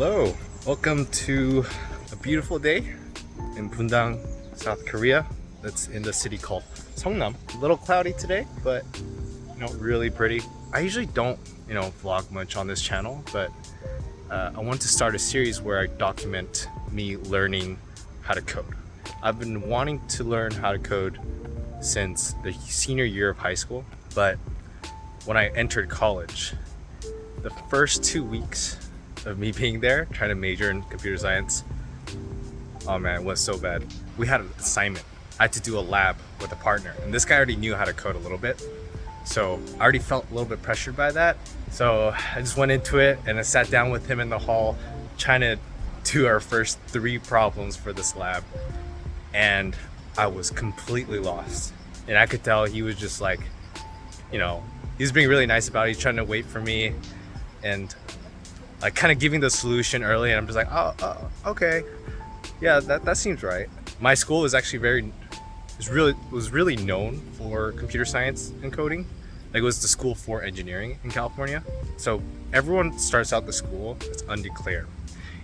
Hello, welcome to a beautiful day in Bundang, South Korea. That's in the city called Seongnam. A little cloudy today, but really pretty. I usually don't, vlog much on this channel, but I want to start a series where I document me learning how to code. I've been wanting to learn how to code since the senior year of high school, but when I entered college, the first 2 weeks of me being there, trying to major in computer science, oh man, it was so bad. We had an assignment. I had to do a lab with a partner, and this guy already knew how to code a little bit. So I already felt a little bit pressured by that. So I just went into it and I sat down with him in the hall, trying to do our first 3 problems for this lab. And I was completely lost. And I could tell he was just like, he was being really nice about it. He's trying to wait for me and like kind of giving the solution early. And I'm just like, oh okay. Yeah, that seems right. My school was actually was really known for computer science and coding. Like, it was the school for engineering in California. So everyone starts out the school as undeclared,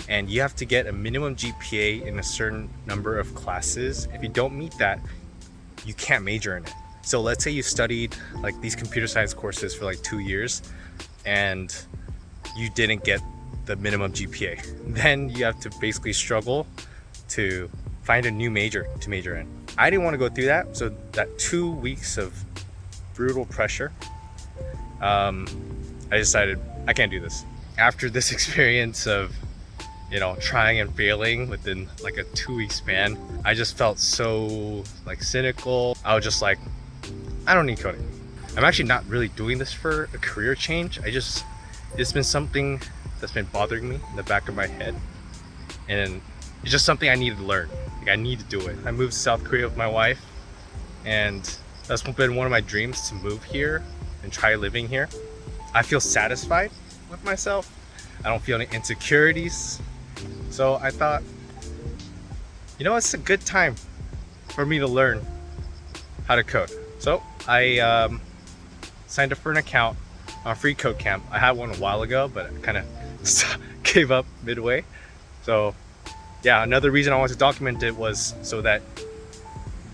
and you have to get a minimum GPA in a certain number of classes. If you don't meet that, you can't major in it. So let's say you studied like these computer science courses for like 2 years and you didn't get the minimum GPA. Then you have to basically struggle to find a new major to major in. I didn't want to go through that, so that 2 weeks of brutal pressure, I decided I can't do this. After this experience of trying and failing within like a 2-week span, I just felt so like cynical. I was just like, I don't need coding. I'm actually not really doing this for a career change. It's been something that's been bothering me in the back of my head, and it's just something I needed to learn. Like, I need to do it. I moved to South Korea with my wife, and that's been one of my dreams, to move here and try living here. I feel satisfied with myself. I don't feel any insecurities. So I thought, it's a good time for me to learn how to code. So I signed up for an account on Free Code Camp. I had one a while ago, but I kind of gave up midway. So yeah, another reason I wanted to document it was so that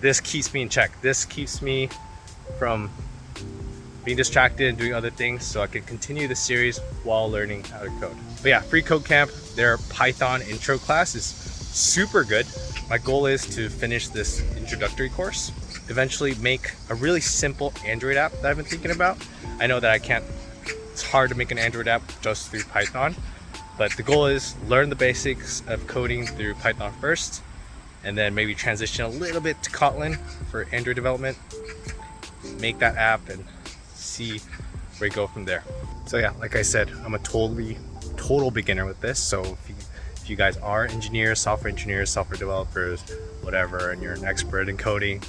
this keeps me in check. This keeps me from being distracted and doing other things, so I can continue the series while learning how to code. But yeah, Free Code Camp, their Python intro class is super good. My goal is to finish this introductory course, eventually make a really simple Android app that I've been thinking about. I know that it's hard to make an Android app just through Python, but the goal is learn the basics of coding through Python first, and then maybe transition a little bit to Kotlin for Android development, make that app, and see where we go from there. So yeah, like I said, I'm a total beginner with this. So if you guys are engineers, software developers, whatever, and you're an expert in coding,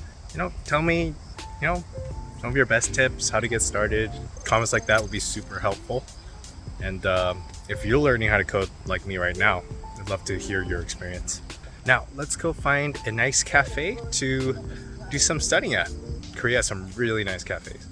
tell me, some of your best tips, how to get started. Comments like that would be super helpful. And if you're learning how to code like me right now, I'd love to hear your experience. Now, let's go find a nice cafe to do some studying at. Korea has some really nice cafes.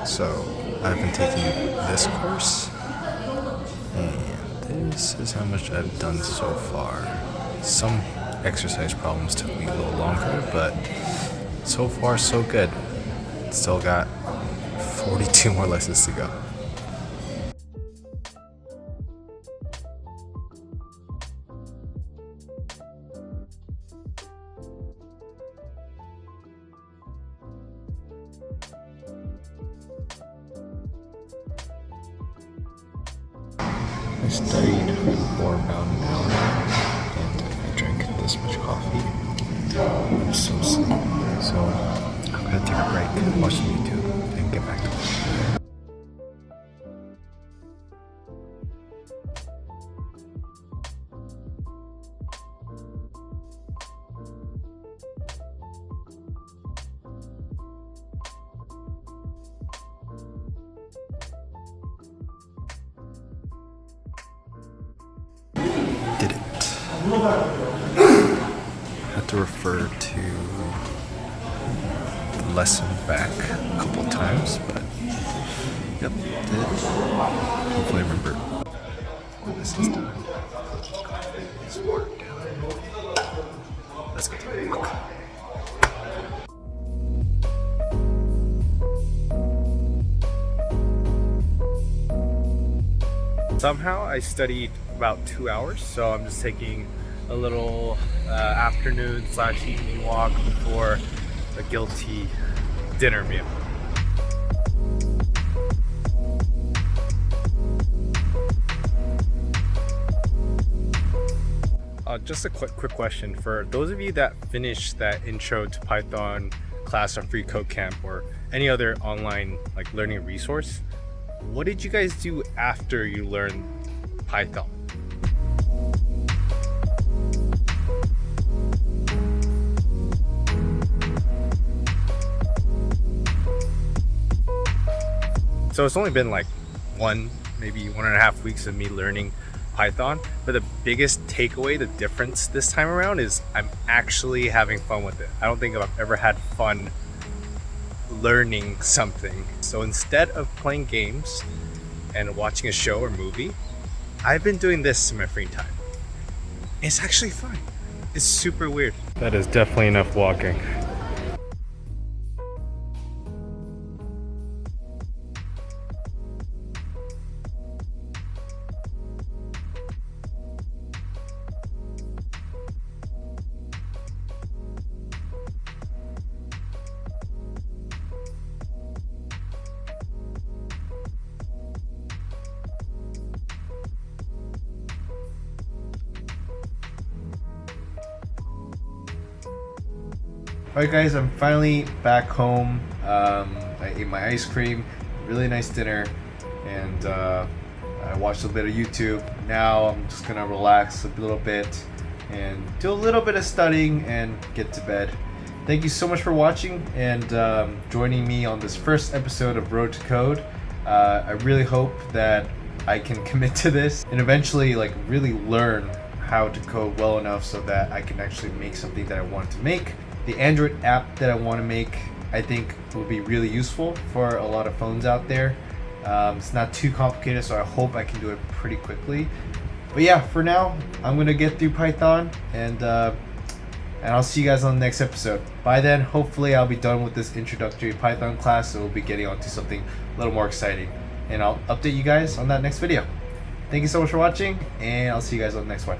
So I've been taking this course, and this is how much I've done so far. Some exercise problems took me a little longer, but so far so good. Still got 42 more lessons to go. I studied for about an hour and I drank this much coffee. I'm so sick. So I'm gonna take a break, watch YouTube, and get back to work. Had to refer to the lesson back a couple times, but yep, did. Hopefully I remember when this is done. This water down. Let's get to work. Somehow I studied about 2 hours, so I'm just taking a little afternoon/evening walk before a guilty dinner meal. Just a quick question for those of you that finished that intro to Python class on Free Code Camp or any other online like learning resource. What did you guys do after you learned Python? So it's only been like maybe 1.5 weeks of me learning Python, but the biggest takeaway, the difference this time around is I'm actually having fun with it. I don't think I've ever had fun learning something. So instead of playing games and watching a show or movie, I've been doing this in my free time. It's actually fun. It's super weird. That is definitely enough walking. Alright guys, I'm finally back home. I ate my ice cream, really nice dinner, and I watched a bit of YouTube. Now I'm just gonna relax a little bit and do a little bit of studying and get to bed. Thank you so much for watching and joining me on this first episode of Road to Code. I really hope that I can commit to this and eventually like really learn how to code well enough so that I can actually make something that I want to make. The Android app that I want to make, I think, will be really useful for a lot of phones out there. It's not too complicated, so I hope I can do it pretty quickly. But yeah, for now, I'm gonna get through Python, and I'll see you guys on the next episode. By then, hopefully, I'll be done with this introductory Python class, so we'll be getting onto something a little more exciting. And I'll update you guys on that next video. Thank you so much for watching, and I'll see you guys on the next one.